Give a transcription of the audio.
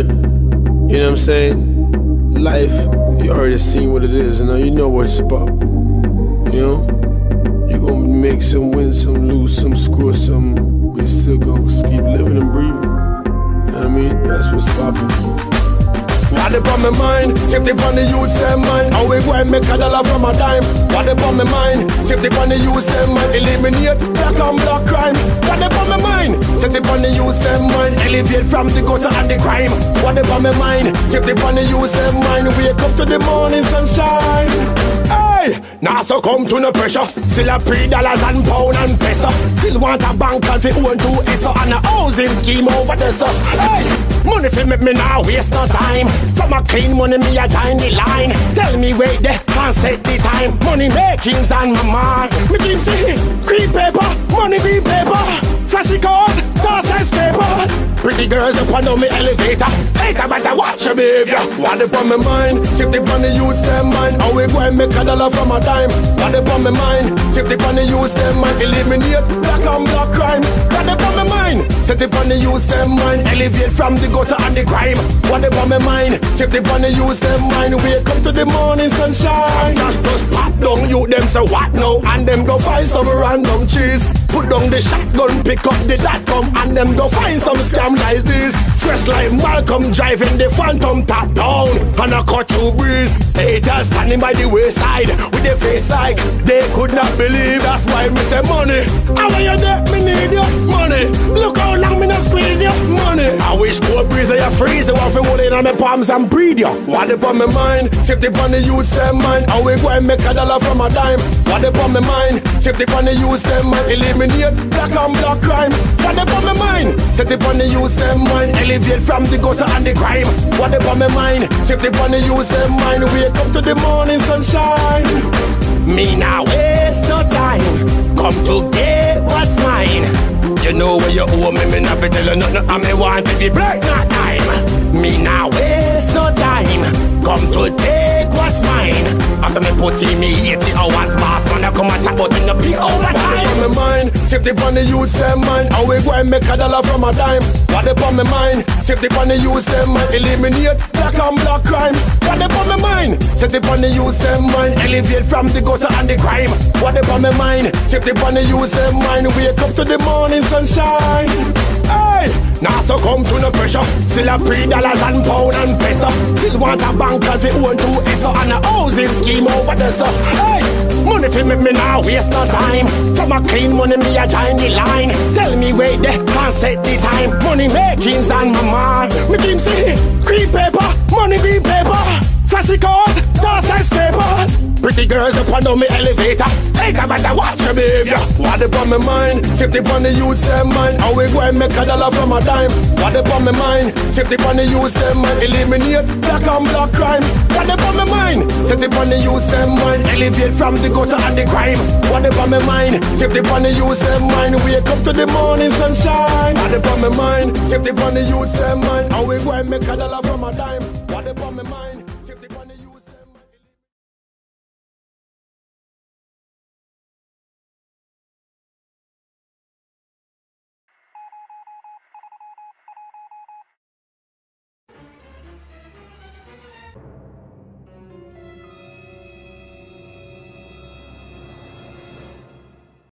You know what I'm saying? Life, you already seen what it is, and now you know what it's about. You know? You gonna make some, win some, lose some, score some. We still gonna keep living and breathing. You know what I mean? That's what's poppin'. What up on my mind? Safety on the youth, them mind. How we go and make a dollar from a dime? What up on my mind? Safety on the youth, them mind. Eliminate black and black crime. What up on my mind? Safety on the youth, them mind. Elevate from the gutter and the crime. What up on my mind? Safety on the youth, them mind. Wake up to the morning sunshine. Now succumb to no pressure. Still a $3 and pound and peso. Still want a bank and fi own 2 ESO and a housing scheme over there, so hey, money fi make me now waste no time. From a clean money me a join the line. Tell me wait there and set the time. Money makings on my mind. Me keep saying green paper, money green paper. Flashy cars, toss and scraper. Pretty girls up on me elevator. Hater better watch your behavior. What up on my mind? Safety on the youth, them mind. How we go and make a dollar from a dime? What up on my mind? Safety on the youth, them mind. Eliminate black and black crime. What up on my mind? Safety on the youth, them mind. Elevate from the gutter and the crime. What up on my mind? Safety on the youth, them mind. Wake up to the morning sunshine. Just pop down you them say what now? And them go find some random cheese. Put down the shotgun, pick up the .com, and them go find some scam like this. Fresh like Malcolm driving the Phantom top down, and I cut through breeze. Haters standing by the wayside with their face like they could not believe. That's why me say money. How are you there? Me need your money. Look how long me not squeeze your money. I wish cold breeze or you freeze. I want to hold it on my palms and breathe you. What up on my mind? Safety on the youth, them mind. How we go and make a dollar from a dime? What up on my mind? Safety on the youth, them mind. Eliminate black and black crime. What up on my mind? Safety on the youth, them mind. Elevate from the gutter and the crime. What up on my mind? Safety on the youth, them mind. Wake up to the morning sunshine. Me now waste no time. Come to get what's mine. You know where you owe me, me not fi tell you nothing. And me want to be break no time. Me now waste no time. Come to take what's mine. After me put in me 80 hours boss, man I come and chat about in the pay overtime. On my mind, safety on the youth, them mind. How we go and make a dollar from a dime? What up on my mind? Safety on the youth, them mind. Eliminate black and black crime. What up on my mind? Safety on the youth, them mind. Elevate from the gutter and the crime. What up on my mind? Safety on the youth, them mind. Wake up to the morning sunshine. Hey, now succumb to no pressure. Still a $3 and pound and peso. Still want a bank and fi own 2 ESO and a housing scheme over there, so hey, money fi make me now waste no time. From a clean money me a join the line. Tell me wait there and set the time. Money makings on my mind. Me keep saying green paper, money green paper. Flashy cars, toss and scrapers. Pretty girls up on me elevator. Hater better watch your behavior. What up on my mind? Safety on the youth, them mind. How we go and make a dollar from a dime? What up on my mind? Safety on the youth, them mind. Eliminate black and black crime. What up on my mind? Safety on the youth, them mind. Elevate from the gutter and the crime. What up on my mind? Safety on the youth, them mind. Wake up to the morning sunshine. What up on my mind? Safety on the youth, them mind. How we go and make a dollar from a dime?